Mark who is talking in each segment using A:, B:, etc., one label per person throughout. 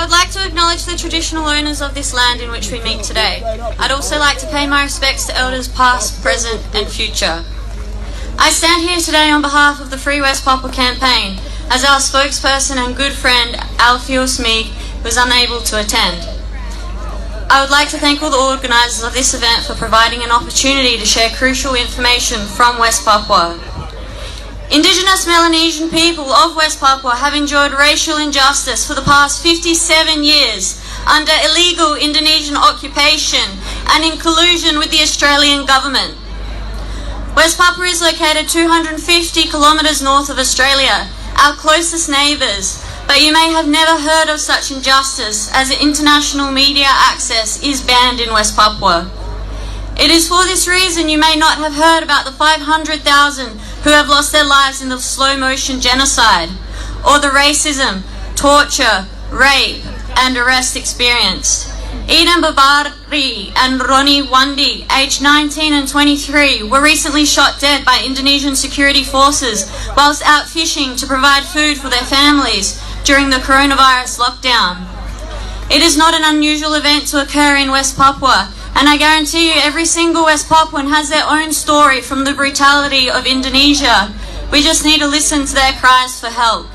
A: I would like to acknowledge the traditional owners of this land in which we meet today. I'd also like to pay my respects to elders past, present and future. I stand here today on behalf of the Free West Papua campaign as our spokesperson and good friend 𝑊𝐸𝑆𝑃𝐴𝑃𝑈𝐴 was unable to attend. I would like to thank all the organisers of this event for providing an opportunity to share crucial information from West Papua. Indigenous Melanesian people of West Papua have endured racial injustice for the past 57 years under illegal Indonesian occupation and in collusion with the Australian government. West Papua is located 250 kilometres north of Australia, our closest neighbours, but you may have never heard of such injustice as international media access is banned in West Papua. It is for this reason you may not have heard about the 500,000 who have lost their lives in the slow-motion genocide, or the racism, torture, rape and arrest experienced. Eden Babari and Ronnie Wandi, aged 19 and 23, were recently shot dead by Indonesian security forces whilst out fishing to provide food for their families during the coronavirus lockdown. It is not an unusual event to occur in West Papua, and I guarantee you every single West Papuan has their own story from the brutality of Indonesia. We just need to listen to their cries for help.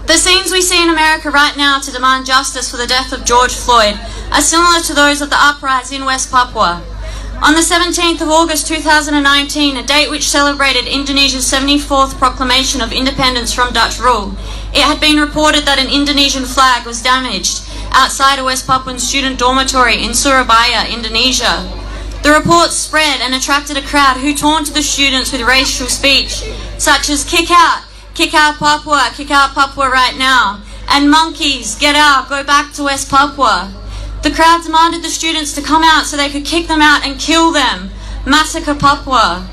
A: The scenes we see in America right now to demand justice for the death of George Floyd are similar to those of the uprising in West Papua. On the 17th of August 2019, a date which celebrated Indonesia's 74th proclamation of independence from Dutch rule, it had been reported that an Indonesian flag was damaged outside a West Papuan student dormitory in Surabaya, Indonesia. The report spread and attracted a crowd who taunted the students with racial speech, such as kick out Papua right now, and monkeys, get out, go back to West Papua. The crowd demanded the students to come out so they could kick them out and kill them, massacre Papua.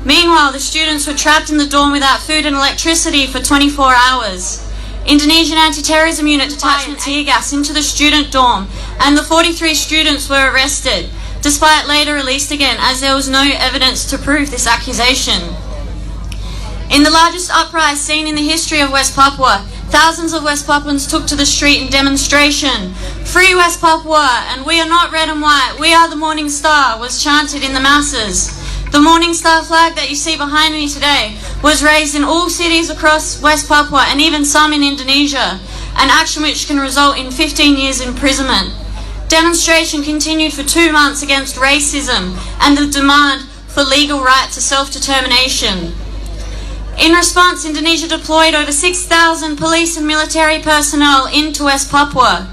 A: Meanwhile, the students were trapped in the dorm without food and electricity for 24 hours. Indonesian anti-terrorism unit detachment tear gas into the student dorm, and the 43 students were arrested, despite later released again as there was no evidence to prove this accusation. In the largest uprising seen in the history of West Papua, thousands of West Papuans took to the street in demonstration. Free West Papua, and we are not red and white, we are the Morning Star, was chanted in the masses. The Morning Star flag that you see behind me today was raised in all cities across West Papua and even some in Indonesia, an action which can result in 15 years imprisonment. Demonstration continued for 2 months against racism and the demand for legal right to self-determination. In response, Indonesia deployed over 6,000 police and military personnel into West Papua.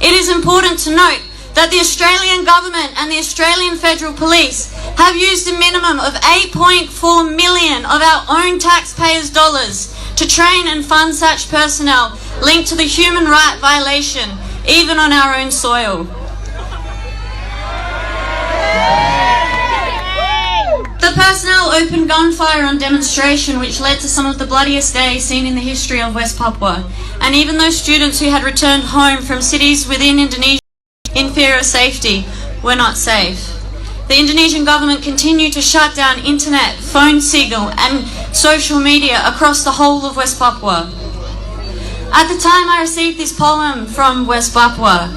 A: It is important to note that the Australian government and the Australian Federal Police have used a minimum of 8.4 million of our own taxpayers' dollars to train and fund such personnel linked to the human right violation, even on our own soil. The personnel opened gunfire on demonstration, which led to some of the bloodiest days seen in the history of West Papua, and even those students who had returned home from cities within Indonesia in fear of safety were not safe. The Indonesian government continued to shut down internet, phone signal and social media across the whole of West Papua. At the time I received this poem from West Papua,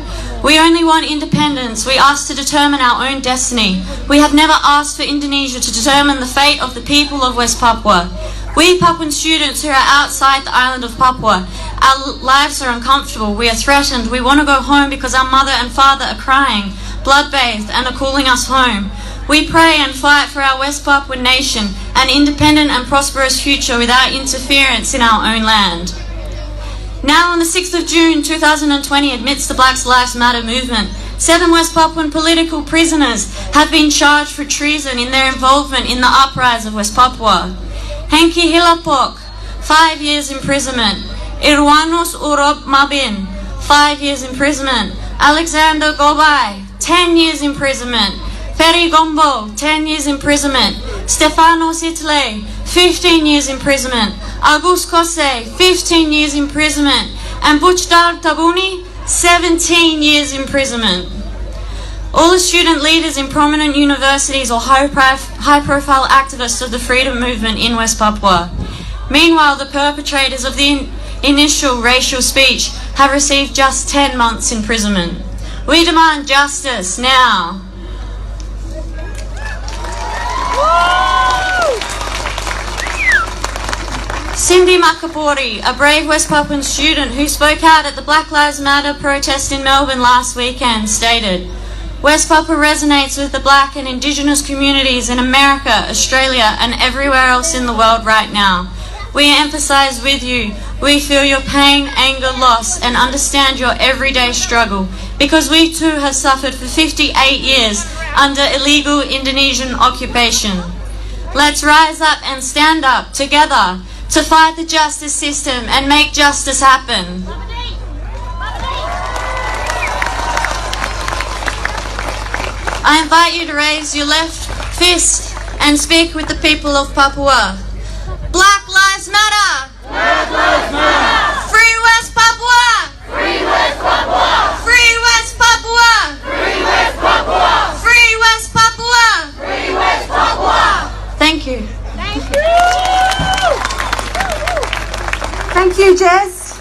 A: we only want independence, we ask to determine our own destiny. We have never asked for Indonesia to determine the fate of the people of West Papua. We Papuan students who are outside the island of Papua, our lives are uncomfortable, we are threatened, we want to go home because our mother and father are crying, blood-bathed and are calling us home. We pray and fight for our West Papuan nation, an independent and prosperous future without interference in our own land. Now on the 6th of June 2020, amidst the Black Lives Matter movement, 7 West Papuan political prisoners have been charged for treason in their involvement in the uprising of West Papua. Henki Hilapok, 5 years imprisonment. Irwanus Urob Mabin, 5 years imprisonment. Alexander Gobai, 10 years imprisonment. Ferry Gombo, 10 years imprisonment. Stefano Sitle, 15 years imprisonment. Agus Kose, 15 years imprisonment. And Buchdar Tabuni, 17 years imprisonment. All the student leaders in prominent universities or high-profile activists of the freedom movement in West Papua. Meanwhile, the perpetrators of the initial racial speech have received just 10 months imprisonment. We demand justice now. Cindy Makapori, a brave West Papuan student who spoke out at the Black Lives Matter protest in Melbourne last weekend, stated, "West Papua resonates with the Black and Indigenous communities in America, Australia and everywhere else in the world right now. We empathise with you. We feel your pain, anger, loss and understand your everyday struggle because we too have suffered for 58 years under illegal Indonesian occupation. Let's rise up and stand up together to fight the justice system and make justice happen." I invite you to raise your left fist and speak with the people of Papua. Black Lives Matter!
B: Black Lives Matter!
A: Free West Papua!
B: Free West Papua!
A: Free West Papua!
B: Free West Papua!
A: Free West Papua!
B: Free West Papua!
A: Thank you.
C: Thank you, Jez.